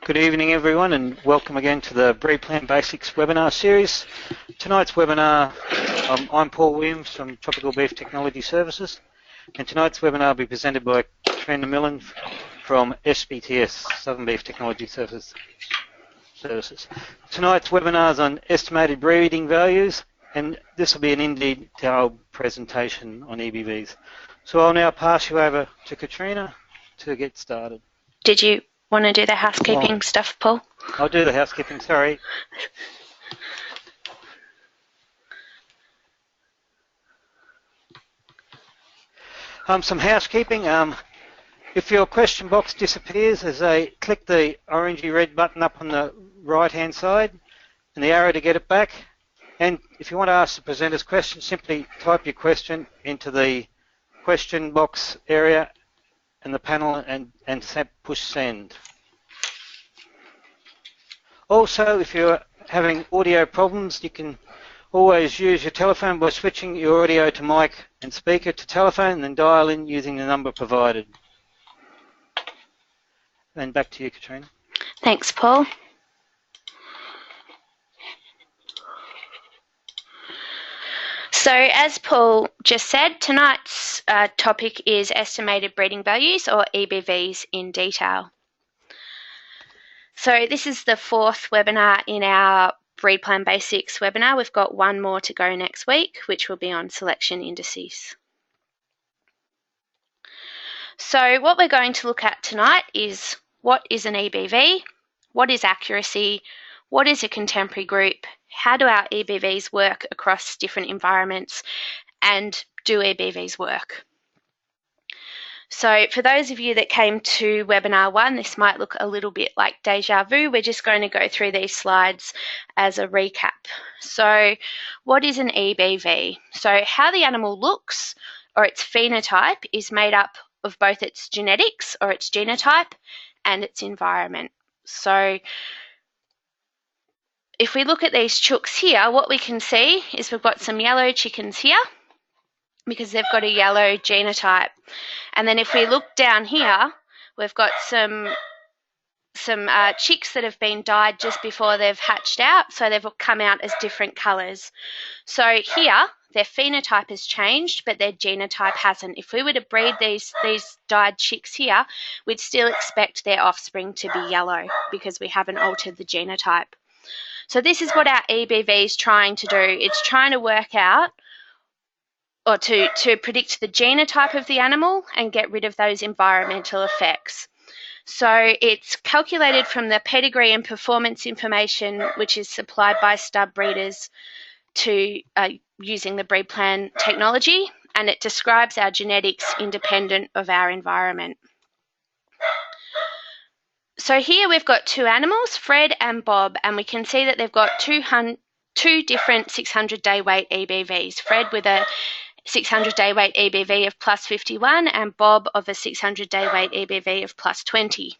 Good evening everyone, and welcome again to the BREEDPLAN Basics Webinar Series. Tonight's webinar, I'm Paul Williams from Tropical Beef Technology Services, and tonight's webinar will be presented by Catriona Millen from SBTS, Southern Beef Technology Services. Tonight's webinar is on estimated breeding values, and this will be an in-detail presentation on EBVs. So I'll now pass you over to Catriona to get started. Did you want to do the housekeeping stuff, Paul? I'll do the housekeeping, sorry. Some housekeeping. If your question box disappears, click the orangey red button up on the right-hand side and the arrow to get it back. And if you want to ask the presenter's question, simply type your question into the question box area in the panel and push send. Also, if you're having audio problems, you can always use your telephone by switching your audio to mic and speaker to telephone and then dial in using the number provided. And back to you, Catriona. Thanks, Paul. So as Paul just said, tonight's topic is estimated breeding values, or EBVs, in detail. So this is the fourth webinar in our BREEDPLAN Basics webinar. We've got one more to go next week, which will be on selection indices. So what we're going to look at tonight is what is an EBV, what is accuracy, what is a contemporary group, how do our EBVs work across different environments, and do EBVs work? So for those of you that came to webinar 1, this might look a little bit like deja vu. We're just going to go through these slides as a recap. So what is an EBV? So how the animal looks, or its phenotype, is made up of both its genetics, or its genotype, and its environment. So if we look at these chooks here, what we can see is we've got some yellow chickens here because they've got a yellow genotype. And then if we look down here, we've got some chicks that have been dyed just before they've hatched out, so they've come out as different colours. So here, their phenotype has changed, but their genotype hasn't. If we were to breed these dyed chicks here, we'd still expect their offspring to be yellow because we haven't altered the genotype. So this is what our EBV is trying to do. It's trying to work out, or to predict the genotype of the animal and get rid of those environmental effects. So it's calculated from the pedigree and performance information which is supplied by stud breeders to using the BREEDPLAN technology, and it describes our genetics independent of our environment. So here we've got two animals, Fred and Bob, and we can see that they've got two different 600-day weight EBVs. Fred with a 600-day weight EBV of plus 51 and Bob of a 600-day weight EBV of plus 20.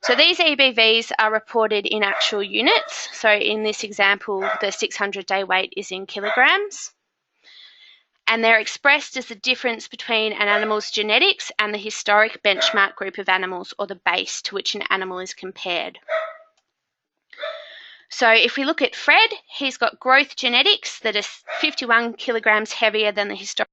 So these EBVs are reported in actual units. So in this example, the 600-day weight is in kilograms. And they're expressed as the difference between an animal's genetics and the historic benchmark group of animals, or the base to which an animal is compared. So if we look at Fred, he's got growth genetics that are 51 kilograms heavier than the historic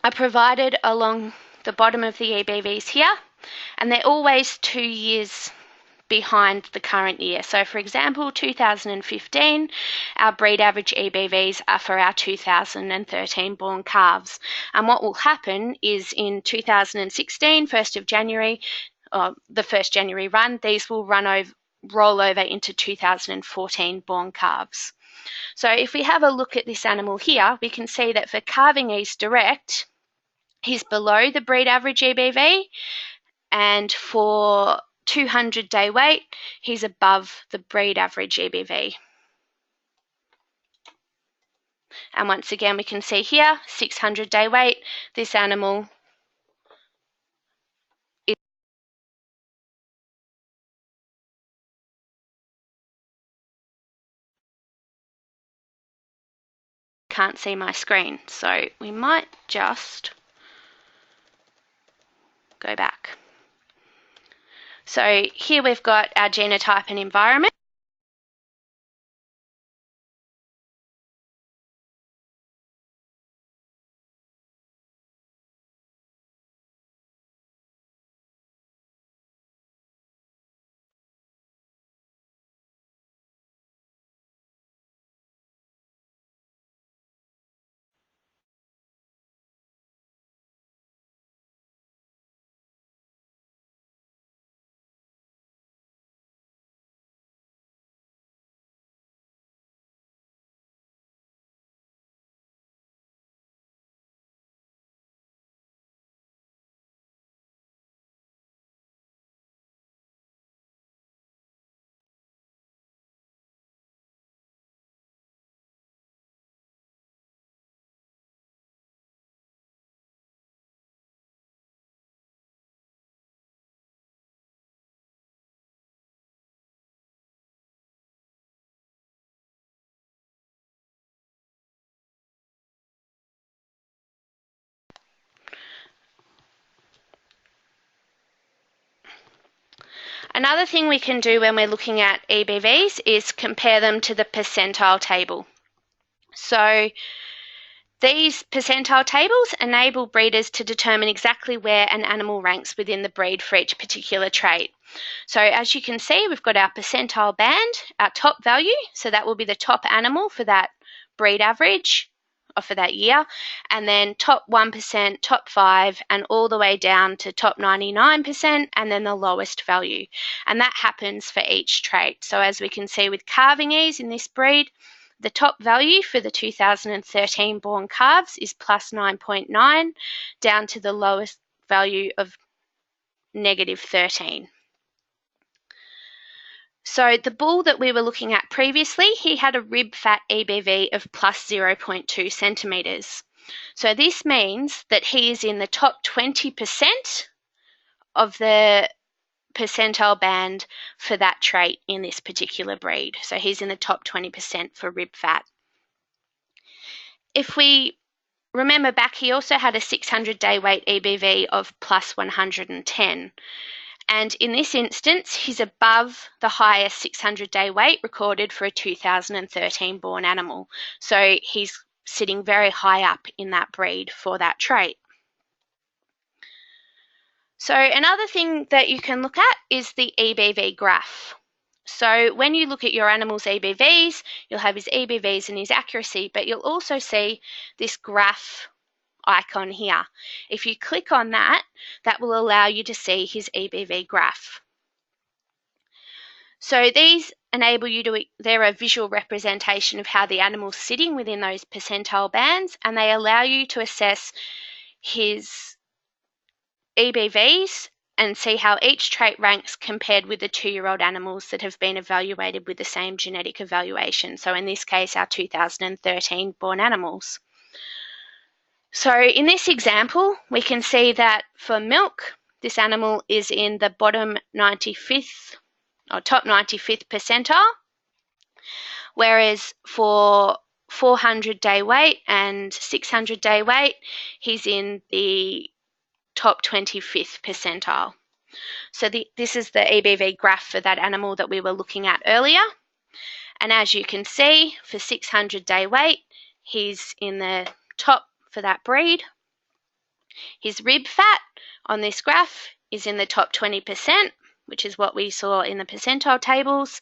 are provided along the bottom of the EBVs here, and they're always 2 years behind the current year. So for example, 2015, our breed average EBVs are for our 2013 born calves. And what will happen is in 2016, 1st of January, the 1st January run, these will roll over into 2014 born calves. So if we have a look at this animal here, we can see that for calving ease direct, he's below the breed average EBV, and for 200-day weight, he's above the breed average EBV. And once again, we can see here, 600-day weight, this animal is... Can't see my screen, so we might just go back. So here we've got our genotype and environment. Another thing we can do when we're looking at EBVs is compare them to the percentile table. So these percentile tables enable breeders to determine exactly where an animal ranks within the breed for each particular trait. So as you can see, we've got our percentile band, our top value, so that will be the top animal for that breed average or for that year, and then top 1%, top 5, and all the way down to top 99%, and then the lowest value. And that happens for each trait. So as we can see with calving ease in this breed, the top value for the 2013 born calves is plus 9.9, down to the lowest value of negative 13. So the bull that we were looking at previously, he had a rib fat EBV of plus 0.2 centimetres. So this means that he is in the top 20% of the percentile band for that trait in this particular breed. So he's in the top 20% for rib fat. If we remember back, he also had a 600-day weight EBV of plus 110. And in this instance, he's above the highest 600-day weight recorded for a 2013 born animal. So he's sitting very high up in that breed for that trait. So another thing that you can look at is the Ebv graph. So when you look at your animal's EBVs, you'll have his EBVs and his accuracy, but you'll also see this graph icon here. If you click on that, that will allow you to see his EBV graph. So these enable you to, they're a visual representation of how the animal's sitting within those percentile bands, and they allow you to assess his EBVs and see how each trait ranks compared with the 2-year-old animals that have been evaluated with the same genetic evaluation. So in this case, our 2013 born animals. So in this example, we can see that for milk, this animal is in the bottom 95th or top 95th percentile, whereas for 400-day weight and 600-day weight, he's in the top 25th percentile. So this is the EBV graph for that animal that we were looking at earlier. And as you can see, for 600-day weight, he's in the top for that breed. His rib fat on this graph is in the top 20%, which is what we saw in the percentile tables.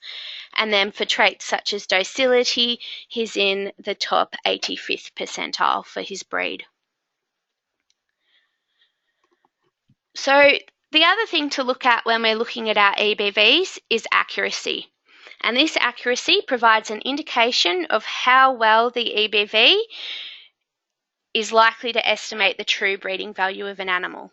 And then for traits such as docility, he's in the top 85th percentile for his breed. So the other thing to look at when we're looking at our EBVs is accuracy. And this accuracy provides an indication of how well the EBV is likely to estimate the true breeding value of an animal.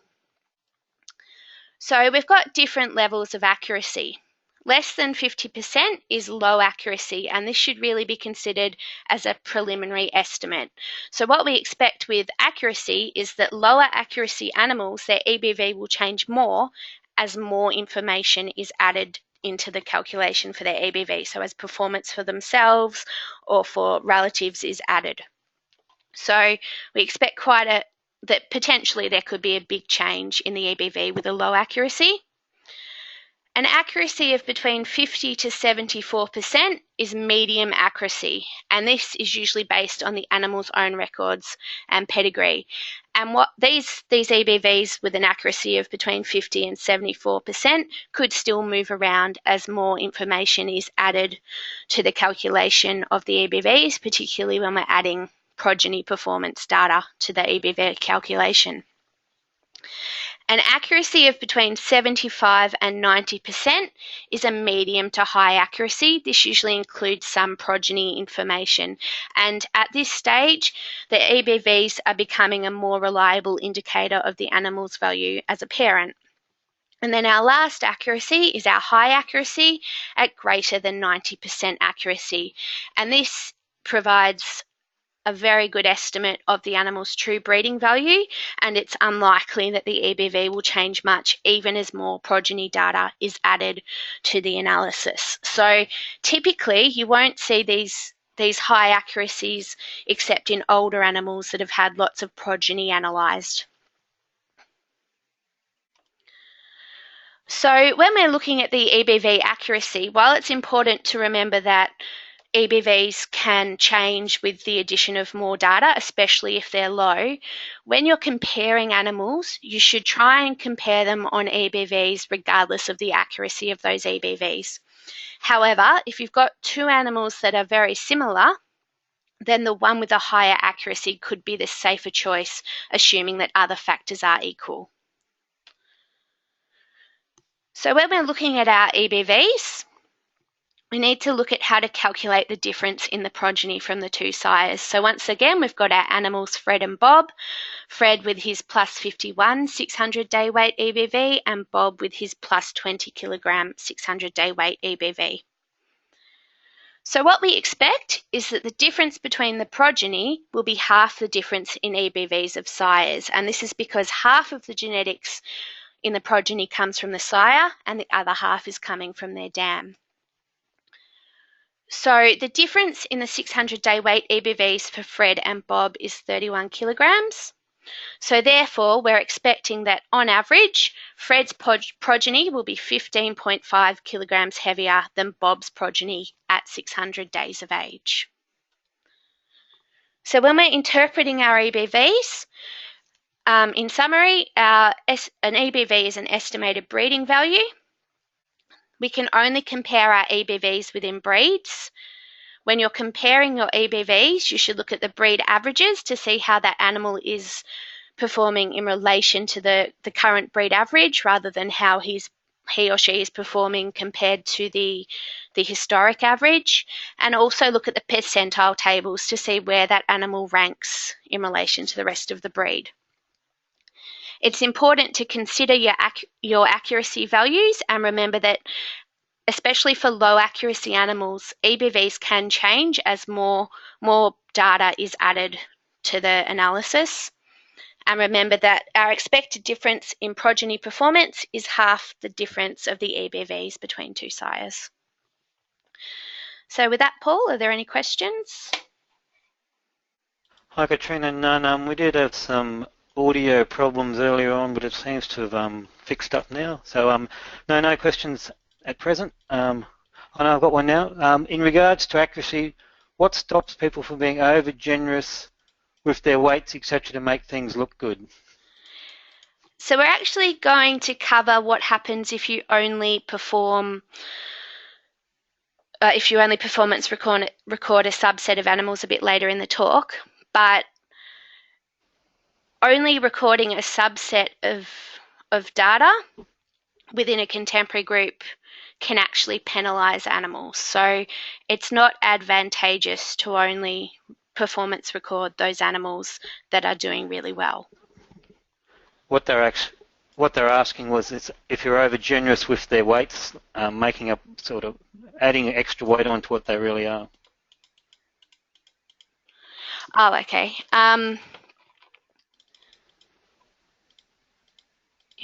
So we've got different levels of accuracy. Less than 50% is low accuracy, and this should really be considered as a preliminary estimate. So what we expect with accuracy is that lower accuracy animals, their EBV will change more as more information is added into the calculation for their EBV. So as performance for themselves or for relatives is added. So we expect that potentially there could be a big change in the EBV with a low accuracy. An accuracy of between 50 to 74% is medium accuracy, and this is usually based on the animal's own records and pedigree. And what these EBVs with an accuracy of between 50 and 74% could still move around as more information is added to the calculation of the EBVs, particularly when we're adding progeny performance data to the EBV calculation. An accuracy of between 75 and 90% is a medium to high accuracy. This usually includes some progeny information. And at this stage, the EBVs are becoming a more reliable indicator of the animal's value as a parent. And then our last accuracy is our high accuracy at greater than 90% accuracy. And this provides a very good estimate of the animal's true breeding value, and it's unlikely that the EBV will change much even as more progeny data is added to the analysis. So typically you won't see these high accuracies except in older animals that have had lots of progeny analysed. So when we're looking at the EBV accuracy, while it's important to remember that EBVs can change with the addition of more data, especially if they're low. When you're comparing animals, you should try and compare them on EBVs regardless of the accuracy of those EBVs. However, if you've got two animals that are very similar, then the one with a higher accuracy could be the safer choice, assuming that other factors are equal. So when we're looking at our EBVs, we need to look at how to calculate the difference in the progeny from the two sires. So once again, we've got our animals Fred and Bob. Fred with his plus 51 600-day weight EBV and Bob with his plus 20 kilogram 600-day weight EBV. So what we expect is that the difference between the progeny will be half the difference in EBVs of sires. And this is because half of the genetics in the progeny comes from the sire and the other half is coming from their dam. So the difference in the 600-day weight EBVs for Fred and Bob is 31 kilograms. So therefore, we're expecting that on average, Fred's progeny will be 15.5 kilograms heavier than Bob's progeny at 600 days of age. So when we're interpreting our EBVs, in summary, an EBV is an estimated breeding value. We can only compare our EBVs within breeds. When you're comparing your EBVs, you should look at the breed averages to see how that animal is performing in relation to the current breed average rather than how he or she is performing compared to the historic average. And also look at the percentile tables to see where that animal ranks in relation to the rest of the breed. It's important to consider your accuracy values and remember that especially for low accuracy animals, EBVs can change as more data is added to the analysis. And remember that our expected difference in progeny performance is half the difference of the EBVs between two sires. So with that, Paul, are there any questions? Hi, Catriona. None. We did have some audio problems earlier on, but it seems to have fixed up now. So no questions at present. I know I've got one now. In regards to accuracy, what stops people from being over generous with their weights, etc., to make things look good? So we're actually going to cover what happens if you only performance record a subset of animals a bit later in the talk, but only recording a subset of data within a contemporary group can actually penalise animals. So it's not advantageous to only performance record those animals that are doing really well. What they're asking was if you're over generous with their weights, making up sort of adding extra weight onto what they really are. Oh, okay. In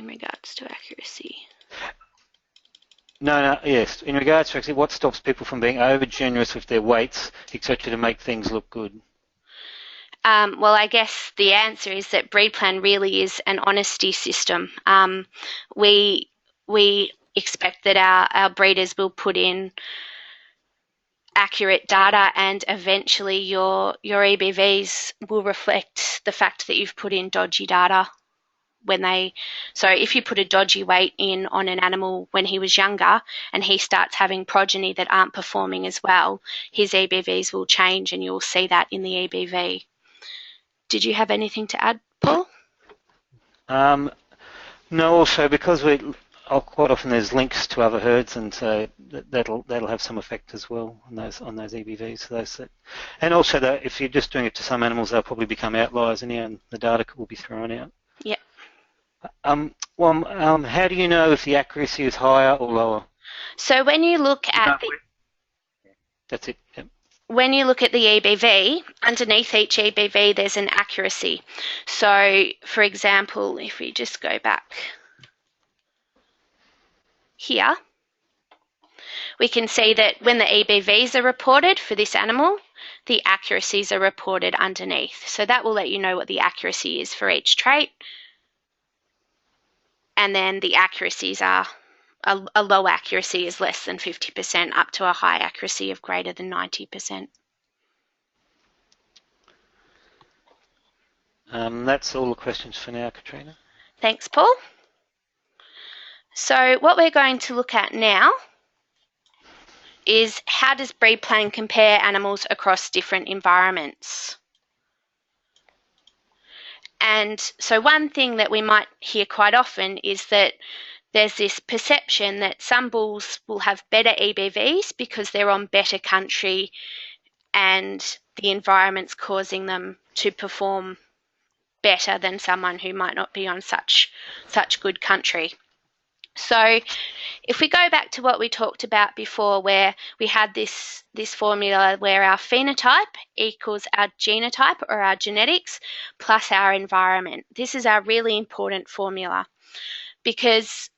regards to accuracy. No, yes. In regards to actually what stops people from being over generous with their weights, etc., to make things look good? Well, I guess the answer is that BREEDPLAN really is an honesty system. We expect that our breeders will put in accurate data, and eventually your EBVs will reflect the fact that you've put in dodgy data. So if you put a dodgy weight in on an animal when he was younger and he starts having progeny that aren't performing as well, his EBVs will change, and you'll see that in the EBV. Did you have anything to add, Paul? No, also because quite often there's links to other herds, and so that'll have some effect as well on those EBVs. And also that if you're just doing it to some animals, they'll probably become outliers, and the data will be thrown out. Yeah. How do you know if the accuracy is higher or lower? So when you look at That's it. Yep. When you look at the EBV, underneath each EBV there's an accuracy. So, for example, if we just go back here, we can see that when the EBVs are reported for this animal, the accuracies are reported underneath. So that will let you know what the accuracy is for each trait. And then the accuracies are, a low accuracy is less than 50% up to a high accuracy of greater than 90%. That's all the questions for now, Catriona. Thanks, Paul. So what we're going to look at now is how does BREEDPLAN compare animals across different environments? And so one thing that we might hear quite often is that there's this perception that some bulls will have better EBVs because they're on better country and the environment's causing them to perform better than someone who might not be on such good country. So if we go back to what we talked about before, where we had this formula where our phenotype equals our genotype or our genetics plus our environment. This is our really important formula, because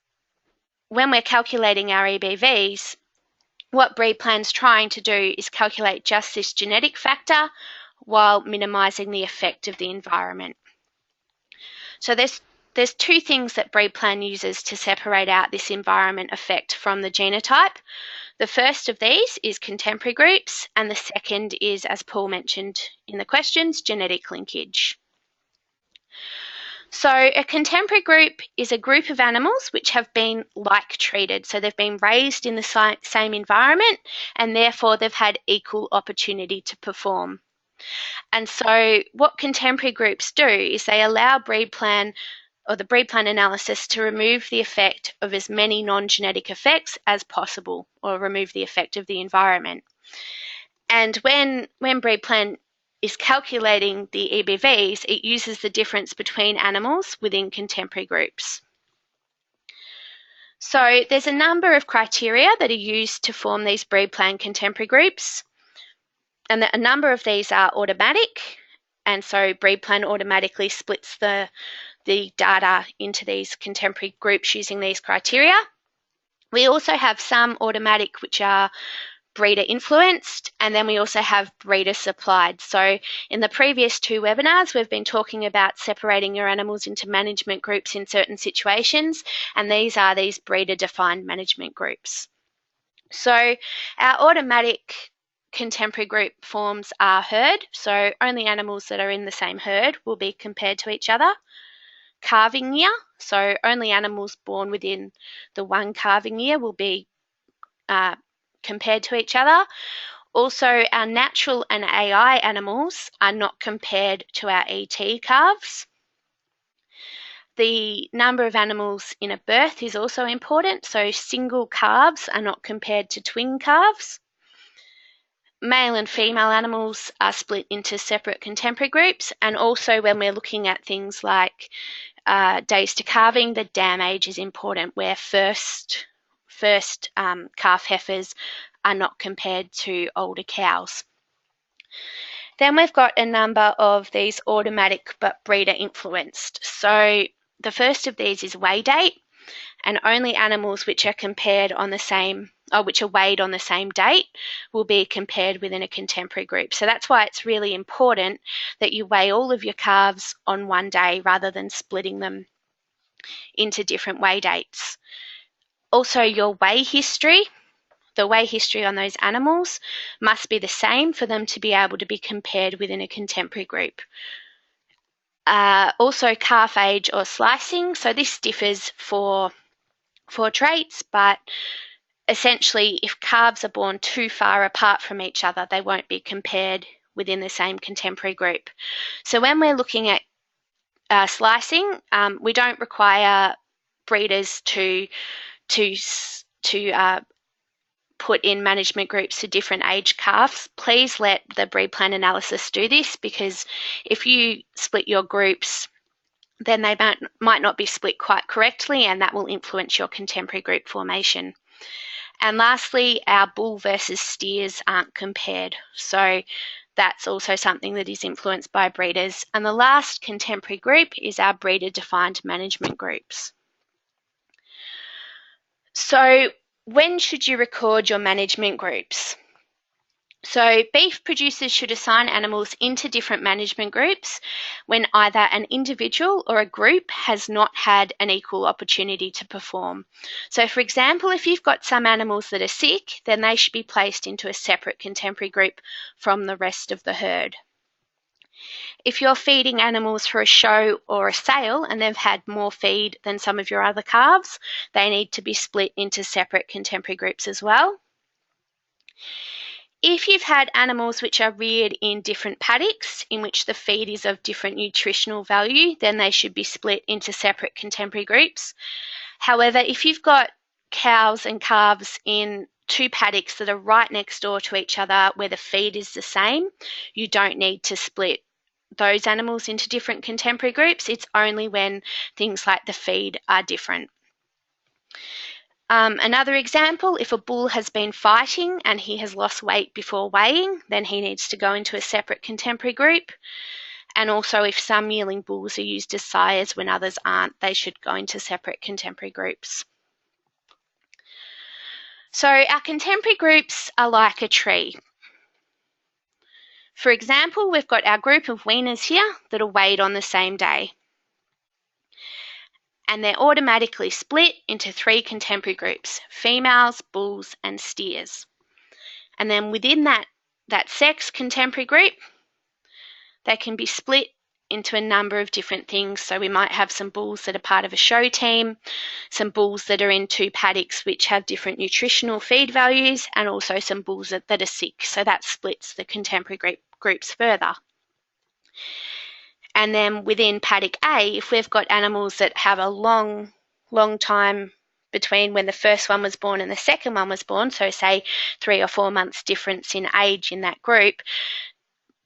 when we're calculating our EBVs, what BREEDPLAN's trying to do is calculate just this genetic factor while minimising the effect of the environment. So there's two things that BREEDPLAN uses to separate out this environment effect from the genotype. The first of these is contemporary groups, and the second is, as Paul mentioned in the questions, genetic linkage. So a contemporary group is a group of animals which have been like-treated. So they've been raised in the same environment, and therefore they've had equal opportunity to perform. And so what contemporary groups do is they allow BREEDPLAN or the BREEDPLAN analysis to remove the effect of as many non-genetic effects as possible, or remove the effect of the environment. And when BREEDPLAN is calculating the EBVs, it uses the difference between animals within contemporary groups. So there's a number of criteria that are used to form these BREEDPLAN contemporary groups, and a number of these are automatic, and so BREEDPLAN automatically splits the data into these contemporary groups using these criteria. We also have some automatic which are breeder influenced, and then we also have breeder supplied. So in the previous two webinars, we've been talking about separating your animals into management groups in certain situations, and these are these breeder defined management groups. So our automatic contemporary group forms are herd, so only animals that are in the same herd will be compared to each other. calving year, so only animals born within the 1 calving year will be compared to each other. Also, our natural and AI animals are not compared to our ET calves. The number of animals in a birth is also important, so single calves are not compared to twin calves. Male and female animals are split into separate contemporary groups, and also when we're looking at things like days to calving, the dam age is important, where first calf heifers are not compared to older cows. Then we've got a number of these automatic but breeder influenced. So the first of these is weigh date, and only animals which are compared on the same, or which are weighed on the same date, will be compared within a contemporary group. So that's why it's really important that you weigh all of your calves on one day rather than splitting them into different weigh dates. Also, your weigh history, the weigh history on those animals must be the same for them to be able to be compared within a contemporary group. Also, calf age or slicing. So this differs for traits, but essentially if calves are born too far apart from each other, they won't be compared within the same contemporary group. So when we're looking at slicing, we don't require breeders to put in management groups for different age calves. Please let the breed plan analysis do this, because if you split your groups, then they might not be split quite correctly, and that will influence your contemporary group formation. And lastly, our bull versus steers aren't compared. So that's also something that is influenced by breeders. And the last contemporary group is our breeder-defined management groups. So when should you record your management groups? So beef producers should assign animals into different management groups when either an individual or a group has not had an equal opportunity to perform. So for example, if you've got some animals that are sick, then they should be placed into a separate contemporary group from the rest of the herd. If you're feeding animals for a show or a sale and they've had more feed than some of your other calves, they need to be split into separate contemporary groups as well. If you've had animals which are reared in different paddocks in which the feed is of different nutritional value, then they should be split into separate contemporary groups. However, if you've got cows and calves in 2 paddocks that are right next door to each other where the feed is the same, you don't need to split those animals into different contemporary groups. It's only when things like the feed are different. Another example, if a bull has been fighting and he has lost weight before weighing, then he needs to go into a separate contemporary group. And also if some yearling bulls are used as sires when others aren't, they should go into separate contemporary groups. So our contemporary groups are like a tree. For example, we've got our group of weaners here that are weighed on the same day. And they're automatically split into 3 contemporary groups: females, bulls, and steers. And then within that sex contemporary group, they can be split into a number of different things. So we might have some bulls that are part of a show team, some bulls that are in 2 paddocks which have different nutritional feed values, and also some bulls that are sick. So that splits the contemporary groups further. And then within paddock A, if we've got animals that have a long time between when the first one was born and the second one was born, so say 3 or 4 months difference in age in that group,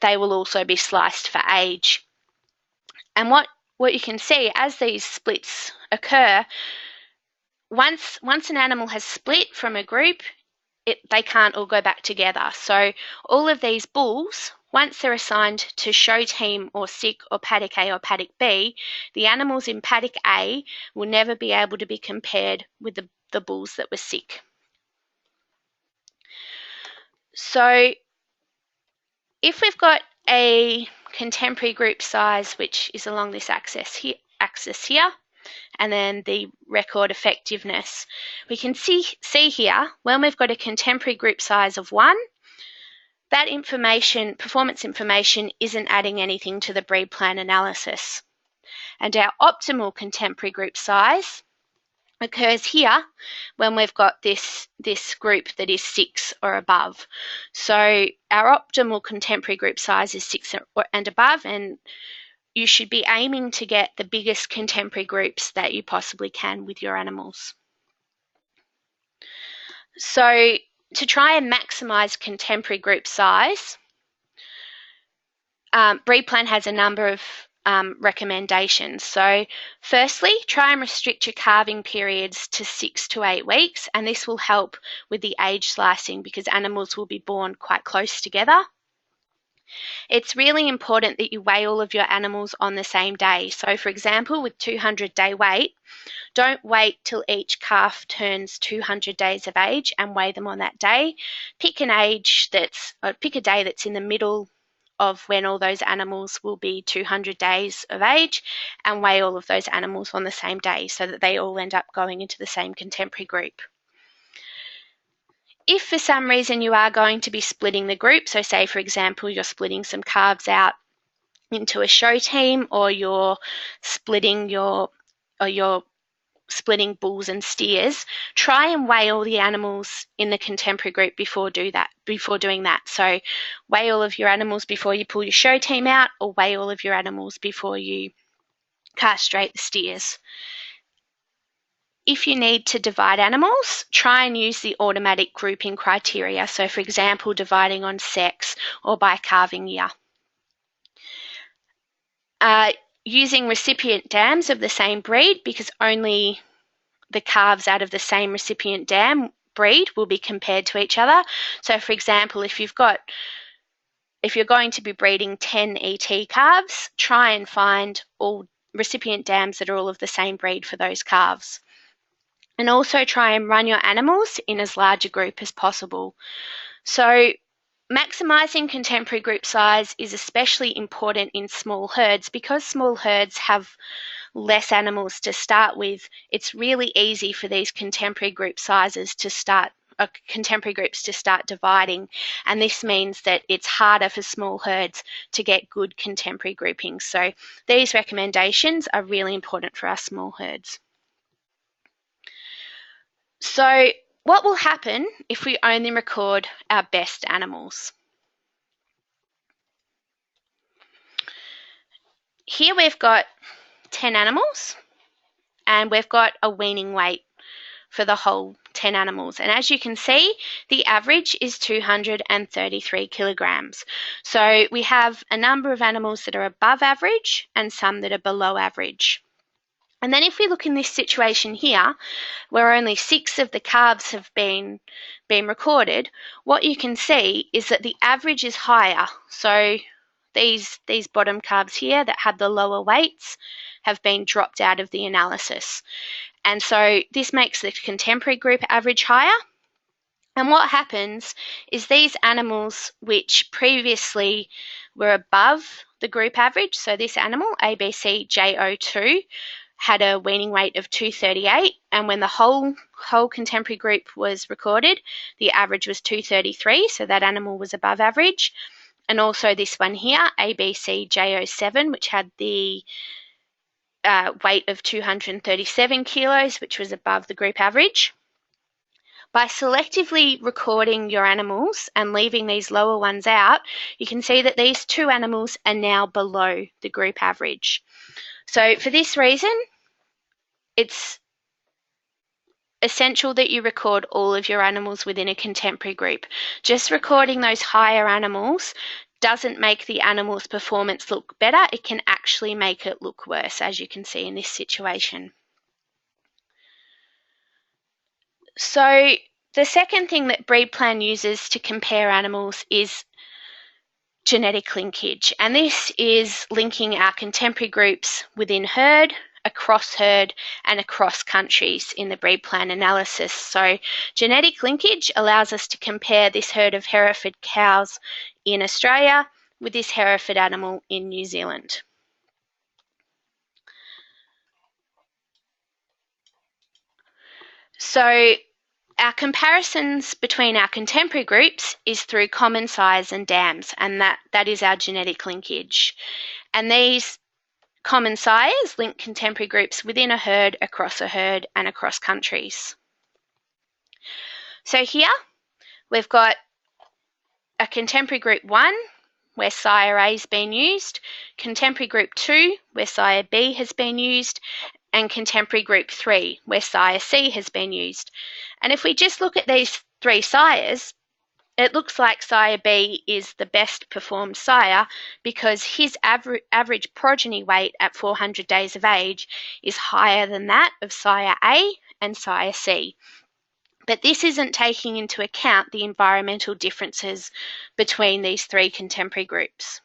they will also be sliced for age. And what you can see as these splits occur, once an animal has split from a group, they can't all go back together. So all of these bulls, once they're assigned to show team or sick or paddock A or paddock B, the animals in paddock A will never be able to be compared with the bulls that were sick. So if we've got a contemporary group size which is along this axis here, and then the record effectiveness, we can see here when we've got a contemporary group size of 1, that information, performance information, isn't adding anything to the breed plan analysis. And our optimal contemporary group size occurs here when we've got this group that is 6 or above. So our optimal contemporary group size is 6 and above, and you should be aiming to get the biggest contemporary groups that you possibly can with your animals. So to try and maximise contemporary group size, BREEDPLAN has a number of recommendations. So firstly, try and restrict your calving periods to 6 to 8 weeks, and this will help with the age slicing because animals will be born quite close together. It's really important that you weigh all of your animals on the same day. So for example, with 200-day weight, don't wait till each calf turns 200 days of age and weigh them on that day. Pick a day that's in the middle of when all those animals will be 200 days of age, and weigh all of those animals on the same day so that they all end up going into the same contemporary group. If for some reason you are going to be splitting the group, so say for example you're splitting some calves out into a show team, or you're splitting splitting bulls and steers, try and weigh all the animals in the contemporary group before doing that. So weigh all of your animals before you pull your show team out, or weigh all of your animals before you castrate the steers. If you need to divide animals, try and use the automatic grouping criteria. So for example, dividing on sex or by calving year. Using recipient dams of the same breed, because only the calves out of the same recipient dam breed will be compared to each other. So for example, if you're going to be breeding 10 ET calves, try and find all recipient dams that are all of the same breed for those calves. And also try and run your animals in as large a group as possible. So maximising contemporary group size is especially important in small herds. Because small herds have less animals to start with, it's really easy for these contemporary group sizes to start contemporary groups to start dividing, and this means that it's harder for small herds to get good contemporary groupings. So these recommendations are really important for our small herds. So what will happen if we only record our best animals? Here we've got 10 animals, and we've got a weaning weight for the whole 10 animals. And as you can see, the average is 233 kilograms. So we have a number of animals that are above average and some that are below average. And then if we look in this situation here, where only 6 of the calves have been recorded, what you can see is that the average is higher. So these bottom calves here that had the lower weights have been dropped out of the analysis. And so this makes the contemporary group average higher. And what happens is these animals which previously were above the group average, so this animal, ABC-J02, had a weaning weight of 238, and when the whole contemporary group was recorded, the average was 233, so that animal was above average. And also this one here, ABC-J07, which had the weight of 237 kilos, which was above the group average. By selectively recording your animals and leaving these lower ones out, you can see that these 2 animals are now below the group average. So for this reason, it's essential that you record all of your animals within a contemporary group. Just recording those higher animals doesn't make the animal's performance look better. It can actually make it look worse, as you can see in this situation. So the second thing that BREEDPLAN uses to compare animals is genetic linkage, and this is linking our contemporary groups within herd, across herd, and across countries in the BREEDPLAN analysis. So genetic linkage allows us to compare this herd of Hereford cows in Australia with this Hereford animal in New Zealand. So our comparisons between our contemporary groups is through common size and dams, and that is our genetic linkage. And these common sires link contemporary groups within a herd, and across countries. So here we've got a contemporary group 1 where sire A has been used, contemporary group 2 where sire B has been used, and contemporary group 3 where sire C has been used. And if we just look at these 3 sires, it looks like sire B is the best performed sire because his average progeny weight at 400 days of age is higher than that of sire A and sire C. But this isn't taking into account the environmental differences between these 3 contemporary groups.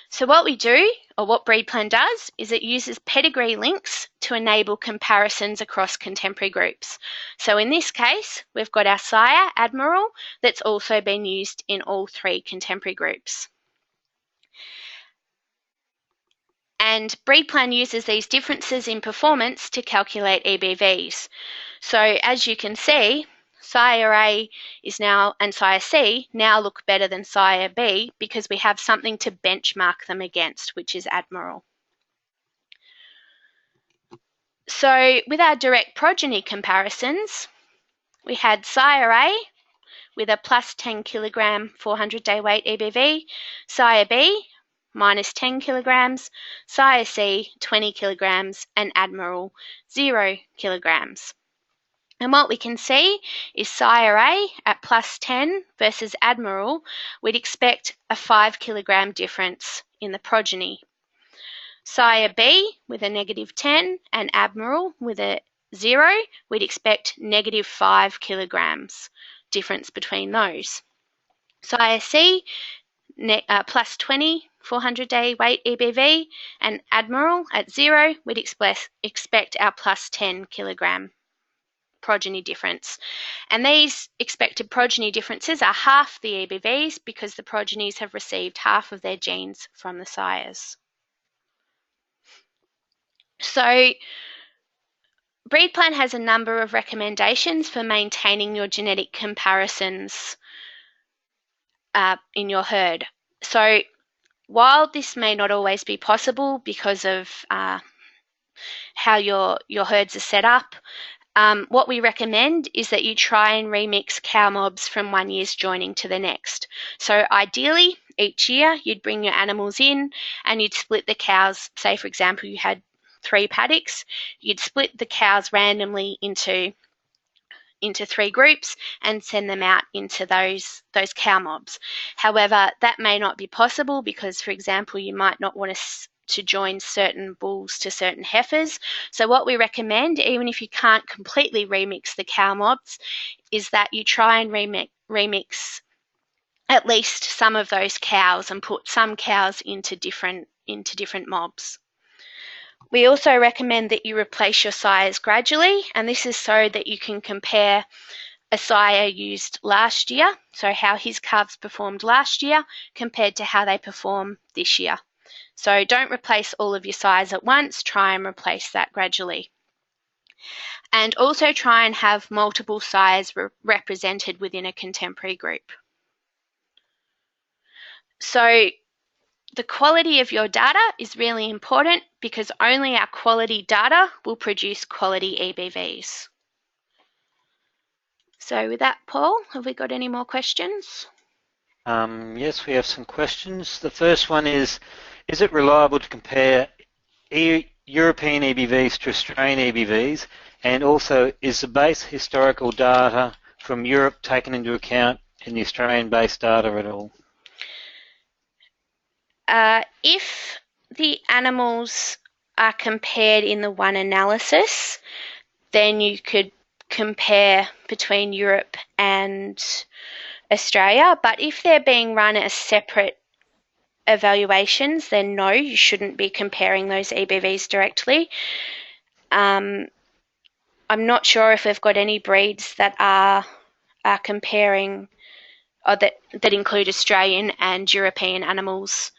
So what we do, or what BREEDPLAN does, is it uses pedigree links to enable comparisons across contemporary groups. So in this case, we've got our sire, Admiral, that's also been used in all 3 contemporary groups. And BREEDPLAN uses these differences in performance to calculate EBVs. So as you can see, sire A is now, and sire C now look better than sire B because we have something to benchmark them against, which is Admiral. So with our direct progeny comparisons, we had sire A with a plus 10 kilogram 400-day weight EBV, sire B minus 10 kilograms, sire C 20 kilograms, and Admiral 0 kilograms. And what we can see is sire A at plus 10 versus Admiral, we'd expect a 5 kilogram difference in the progeny. Sire B with a negative 10 and Admiral with a 0, we'd expect negative 5 kilograms difference between those. Sire C plus 20 400-day weight EBV, and Admiral at 0, we'd expect our plus 10 kilogram progeny difference. And these expected progeny differences are half the EBVs because the progenies have received half of their genes from the sires. So BREEDPLAN has a number of recommendations for maintaining your genetic comparisons in your herd. So while this may not always be possible because of how your herds are set up, what we recommend is that you try and remix cow mobs from one year's joining to the next. So ideally, each year you'd bring your animals in and you'd split the cows. Say, for example, you had 3 paddocks. You'd split the cows randomly into 3 groups and send them out into those cow mobs. However, that may not be possible because, for example, you might not want to join certain bulls to certain heifers. So what we recommend, even if you can't completely remix the cow mobs, is that you try and remix at least some of those cows and put some cows into different mobs. We also recommend that you replace your sires gradually, and this is so that you can compare a sire used last year, so how his calves performed last year compared to how they perform this year. So don't replace all of your sires at once, try and replace that gradually. And also try and have multiple sires represented within a contemporary group. So the quality of your data is really important because only our quality data will produce quality EBVs. So with that, Paul, have we got any more questions? Yes, we have some questions. The first one is it reliable to compare European EBVs to Australian EBVs? And also, is the base historical data from Europe taken into account in the Australian-based data at all? If the animals are compared in the one analysis, then you could compare between Europe and Australia. But if they're being run as separate evaluations, then no, you shouldn't be comparing those EBVs directly. I'm not sure if we've got any breeds that are comparing or that include Australian and European animals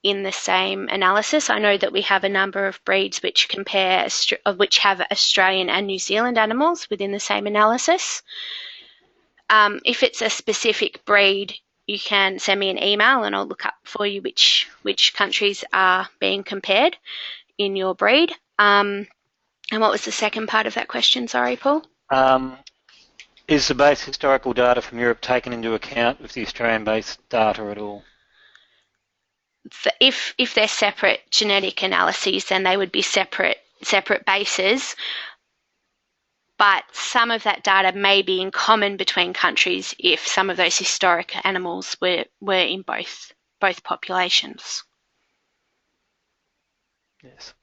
in the same analysis. I know that we have a number of breeds which have Australian and New Zealand animals within the same analysis. If it's a specific breed you can send me an email and I'll look up for you which countries are being compared in your breed. And what was the second part of that question? Sorry, Paul. Is the base historical data from Europe taken into account with the Australian-based data at all? If they're separate genetic analyses, then they would be separate bases. But some of that data may be in common between countries if some of those historic animals were in both populations. Yes.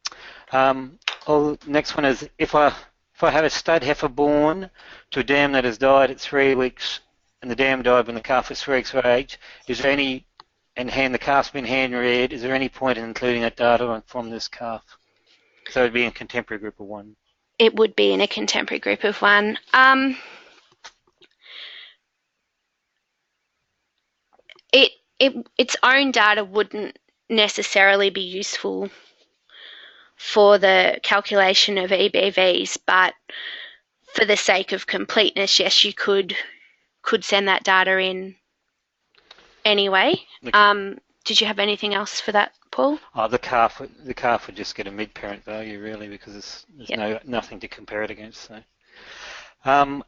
Next one is if I have a stud heifer born to a dam that has died at 3 weeks and the dam died when the calf was 3 weeks of age, is there any, the calf's been hand reared, is there any point in including that data from this calf? So it would be in contemporary group of 1. It would be in a contemporary group of 1. Its own data wouldn't necessarily be useful for the calculation of EBVs, but for the sake of completeness, yes, you could send that data in anyway. Did you have anything else for that, Paul? The calf would just get a mid-parent value really because there's nothing to compare it against. So, the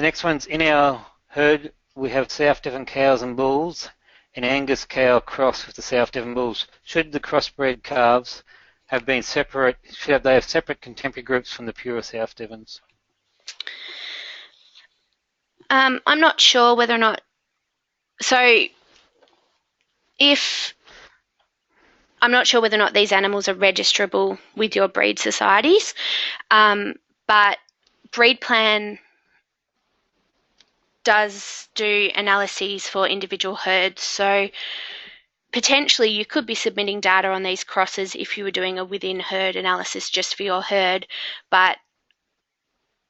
next one's in our herd we have South Devon cows and bulls, an Angus cow cross with the South Devon bulls. Should the crossbred calves have been separate? Should they have separate contemporary groups from the pure South Devons? I'm not sure whether or not. So, I'm not sure whether or not these animals are registrable with your breed societies, but BreedPlan does do analyses for individual herds. So potentially you could be submitting data on these crosses if you were doing a within herd analysis just for your herd, but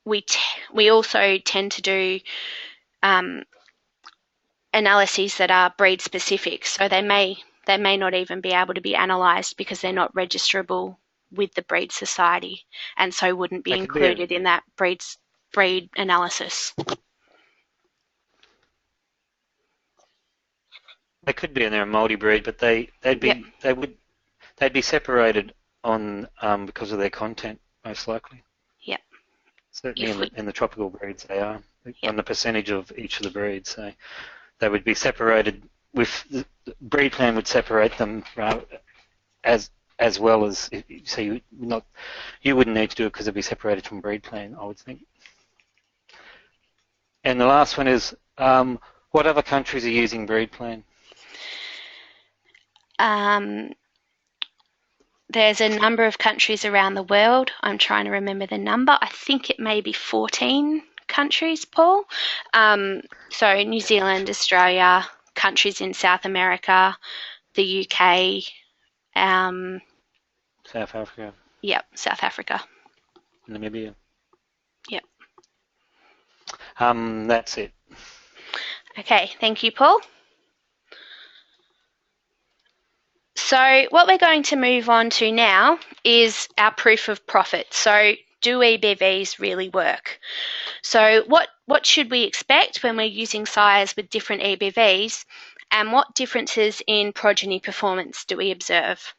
we also tend to do analyses that are breed specific, so they may not even be able to be analysed because they're not registrable with the breed society, and so wouldn't be included in that breed analysis. They could be in there multi-breed, but they'd be separated on because of their content, most likely. Yep. Certainly in the tropical breeds they are, on the percentage of each of the breeds. So they would be separated with the BreedPlan would separate them as well as, so you wouldn't need to do it because it'd be separated from BreedPlan, I would think. And the last one is what other countries are using BreedPlan? There's a number of countries around the world. I'm trying to remember the number. I think it may be 14 countries, Paul. So New Zealand, Australia, countries in South America, the UK. South Africa. Yep, South Africa. Namibia. Yep. That's it. Okay, thank you, Paul. So what we're going to move on to now is our proof of profit. So do EBVs really work? So what should we expect when we're using sires with different EBVs, and what differences in progeny performance do we observe?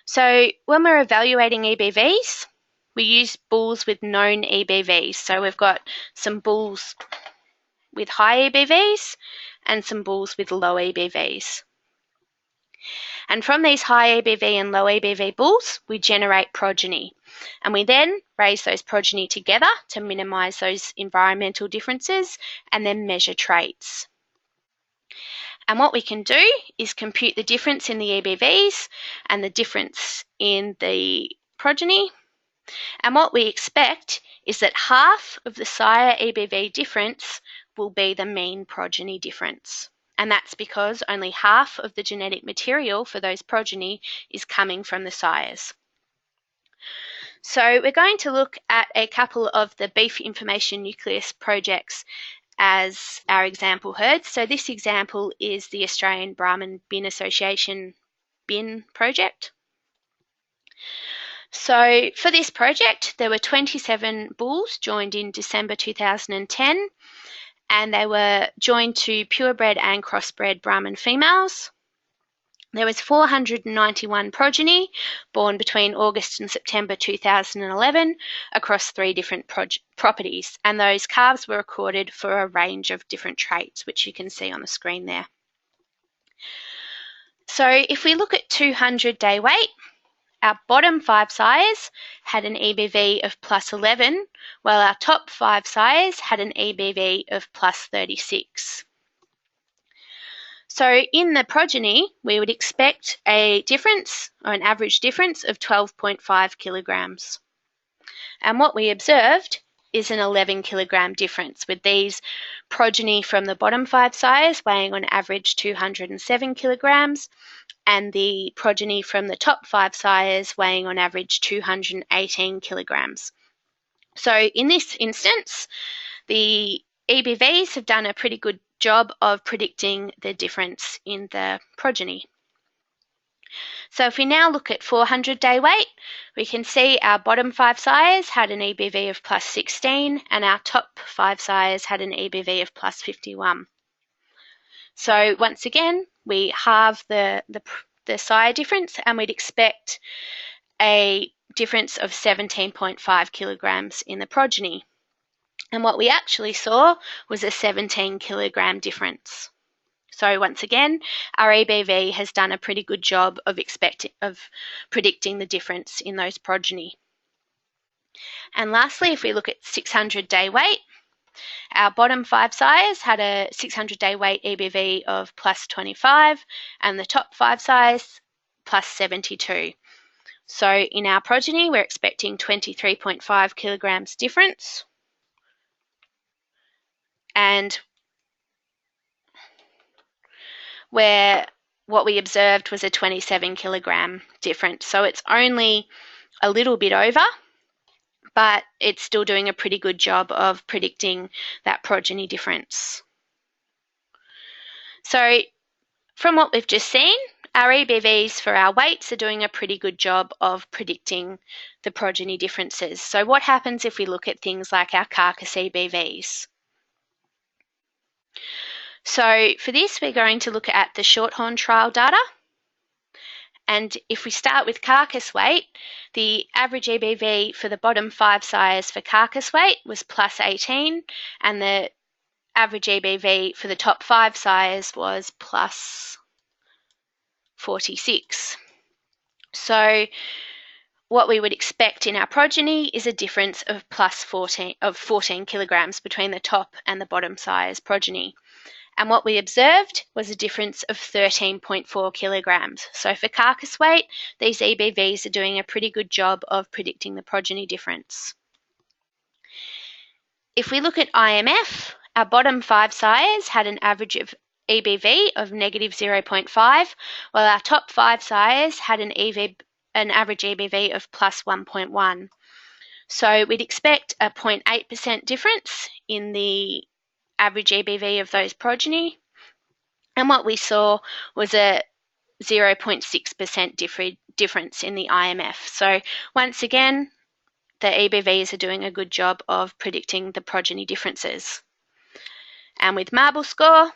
So when we're evaluating EBVs, we use bulls with known EBVs. So we've got some bulls with high EBVs and some bulls with low EBVs. And from these high EBV and low EBV bulls, we generate progeny. And we then raise those progeny together to minimise those environmental differences and then measure traits. And what we can do is compute the difference in the EBVs and the difference in the progeny. And what we expect is that half of the sire EBV difference will be the mean progeny difference. And that's because only half of the genetic material for those progeny is coming from the sires. So we're going to look at a couple of the beef information nucleus projects as our example herds. So this example is the Australian Brahman Bin Association bin project. So for this project, there were 27 bulls joined in December 2010. and they were joined to purebred and crossbred Brahman females. There was 491 progeny born between August and September 2011 across 3 different properties, and those calves were recorded for a range of different traits, which you can see on the screen there. So if we look at 200-day weight, our bottom 5 sires had an EBV of plus 11, while our top 5 sires had an EBV of plus 36. So in the progeny, we would expect a difference, or an average difference, of 12.5 kilograms. And what we observed is an 11 kilogram difference, with these progeny from the bottom 5 sires weighing on average 207 kilograms, and the progeny from the top 5 sires weighing on average 218 kilograms. So in this instance, the EBVs have done a pretty good job of predicting the difference in the progeny. So if we now look at 400-day weight, we can see our bottom 5 sires had an EBV of plus 16 and our top 5 sires had an EBV of plus 51. So once again, we halve the sire difference, and we'd expect a difference of 17.5 kilograms in the progeny. And what we actually saw was a 17 kilogram difference. So once again, our EBV has done a pretty good job of predicting the difference in those progeny. And lastly, if we look at 600-day weight, our bottom 5 sires had a 600-day weight EBV of plus 25, and the top 5 sires plus 72. So in our progeny, we're expecting 23.5 kilograms difference. And where what we observed was a 27 kilogram difference. So it's only a little bit over, but it's still doing a pretty good job of predicting that progeny difference. So from what we've just seen, our EBVs for our weights are doing a pretty good job of predicting the progeny differences. So what happens if we look at things like our carcass EBVs? So for this, we're going to look at the shorthorn trial data. And if we start with carcass weight, the average EBV for the bottom 5 sires for carcass weight was plus 18, and the average EBV for the top 5 sires was plus 46. So what we would expect in our progeny is a difference of plus 14 kilograms between the top and the bottom sires progeny. And what we observed was a difference of 13.4 kilograms. So for carcass weight, these EBVs are doing a pretty good job of predicting the progeny difference. If we look at IMF, our bottom 5 sires had an average of EBV of negative 0.5, while our top 5 sires had an average EBV of plus 1.1. So we'd expect a 0.8% difference in the average EBV of those progeny, and what we saw was a 0.6% difference in the IMF. So once again, the EBVs are doing a good job of predicting the progeny differences. And with marble score,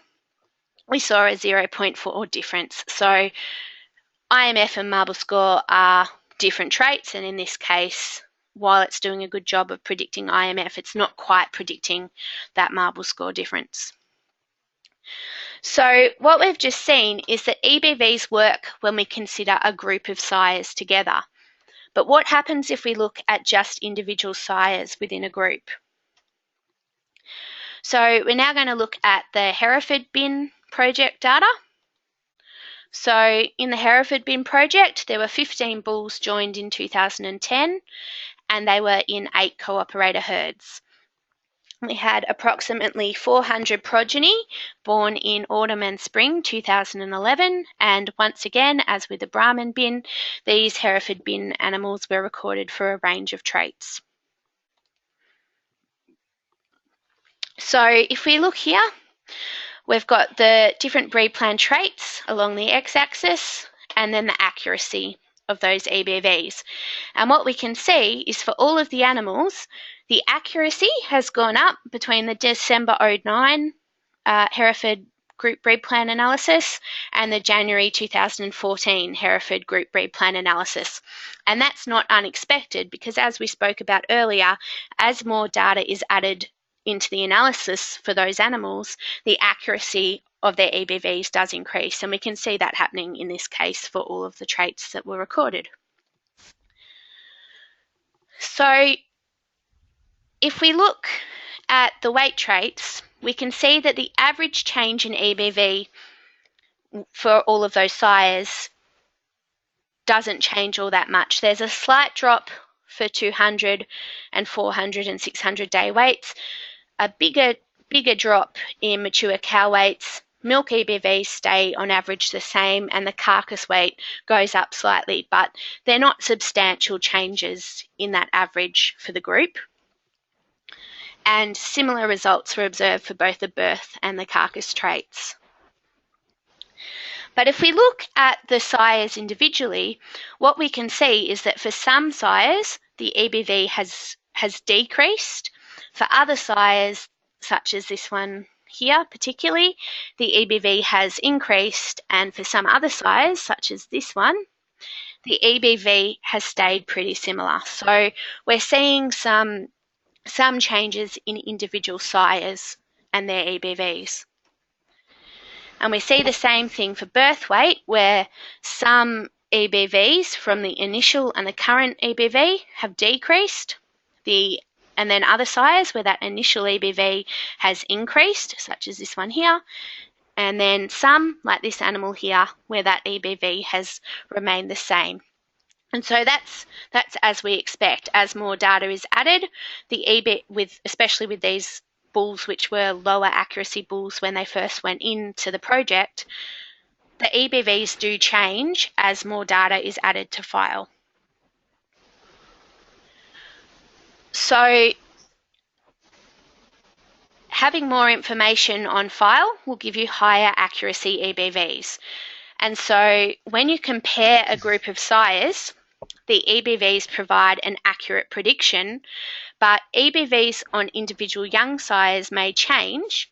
we saw a 0.4 difference. So IMF and marble score are different traits, and in this case, while it's doing a good job of predicting IMF, it's not quite predicting that marble score difference. So what we've just seen is that EBVs work when we consider a group of sires together. But what happens if we look at just individual sires within a group? So we're now going to look at the Hereford bin project data. So in the Hereford bin project, there were 15 bulls joined in 2010, and they were in 8 cooperator herds. We had approximately 400 progeny born in autumn and spring 2011, and once again, as with the Brahman bin, these Hereford bin animals were recorded for a range of traits. So if we look here, we've got the different breed plan traits along the x-axis, and then the accuracy of those EBVs. And what we can see is for all of the animals, the accuracy has gone up between the December 09 Hereford Group Breed Plan Analysis and the January 2014 Hereford Group Breed Plan Analysis. And that's not unexpected because, as we spoke about earlier, as more data is added into the analysis for those animals, the accuracy of their EBVs does increase, and we can see that happening in this case for all of the traits that were recorded. So if we look at the weight traits, we can see that the average change in EBV for all of those sires doesn't change all that much. There's a slight drop for 200 and 400 and 600 day weights, a bigger drop in mature cow weights. Milk EBVs stay on average the same, and the carcass weight goes up slightly, but they're not substantial changes in that average for the group. And similar results were observed for both the birth and the carcass traits. But if we look at the sires individually, what we can see is that for some sires, the EBV has decreased. For other sires, such as this one here particularly, the EBV has increased, and for some other sires, such as this one, the EBV has stayed pretty similar. So we're seeing some changes in individual sires and their EBVs. And we see the same thing for birth weight, where some EBVs from the initial and the current EBV have decreased, and then other sires where that initial EBV has increased, such as this one here, and then some, like this animal here, where that EBV has remained the same. And so that's as we expect. As more data is added, especially with these bulls which were lower accuracy bulls when they first went into the project, the EBVs do change as more data is added to file. So having more information on file will give you higher accuracy EBVs. And so when you compare a group of sires, the EBVs provide an accurate prediction, but EBVs on individual young sires may change,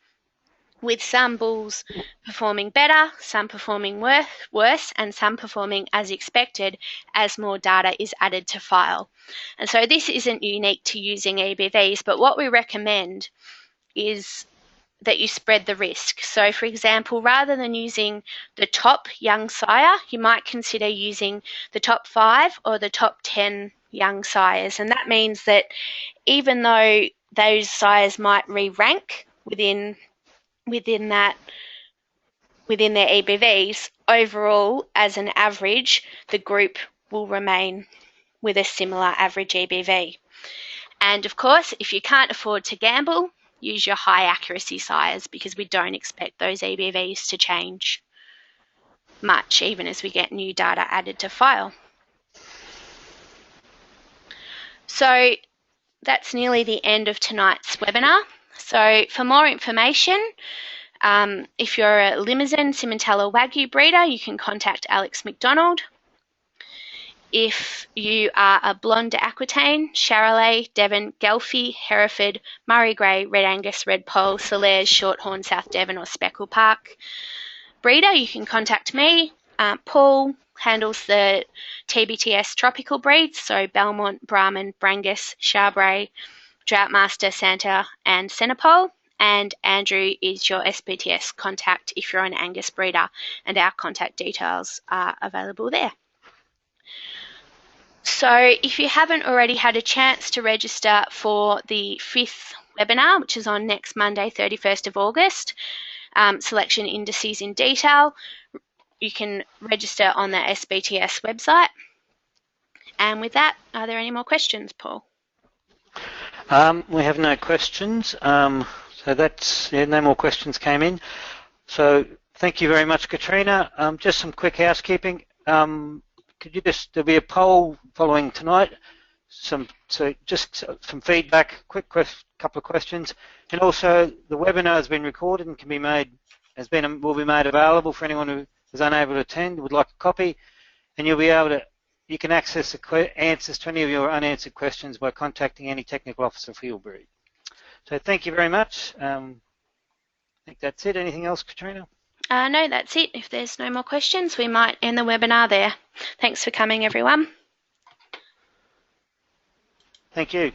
with some bulls performing better, some performing worse, and some performing as expected as more data is added to file. And so this isn't unique to using EBVs, but what we recommend is that you spread the risk. So for example, rather than using the top young sire, you might consider using the top 5 or the top 10 young sires. And that means that even though those sires might re-rank within their EBVs, overall, as an average, the group will remain with a similar average EBV. And of course, if you can't afford to gamble, use your high accuracy sires, because we don't expect those EBVs to change much, even as we get new data added to file. So that's nearly the end of tonight's webinar. So for more information, if you're a Limousin, Simmental or Wagyu breeder, you can contact Alex McDonald. If you are a Blonde Aquitaine, Charolais, Devon, Guelphy, Hereford, Murray Grey, Red Angus, Red Poll, Solers, Shorthorn, South Devon or Speckle Park breeder, you can contact me. Paul handles the TBTS tropical breeds, so Belmont, Brahman, Brangus, Charbray, Droughtmaster, Santa and Senepol. And Andrew is your SBTS contact if you're an Angus breeder, and our contact details are available there. So if you haven't already had a chance to register for the 5th webinar, which is on next Monday, 31st of August, Selection Indices in Detail, you can register on the SBTS website. And with that, are there any more questions, Paul? We have no questions. So that's, no more questions came in. So thank you very much, Catriona. Just some quick housekeeping. Could you there'll be a poll following tonight. So just some feedback, couple of questions. And also the webinar has been recorded and will be made available for anyone who is unable to attend, would like a copy. And you'll be able to you can access the answers to any of your unanswered questions by contacting any technical officer for your breed. So thank you very much. I think that's it. Anything else, Catriona? No, that's it. If there's no more questions, we might end the webinar there. Thanks for coming, everyone. Thank you.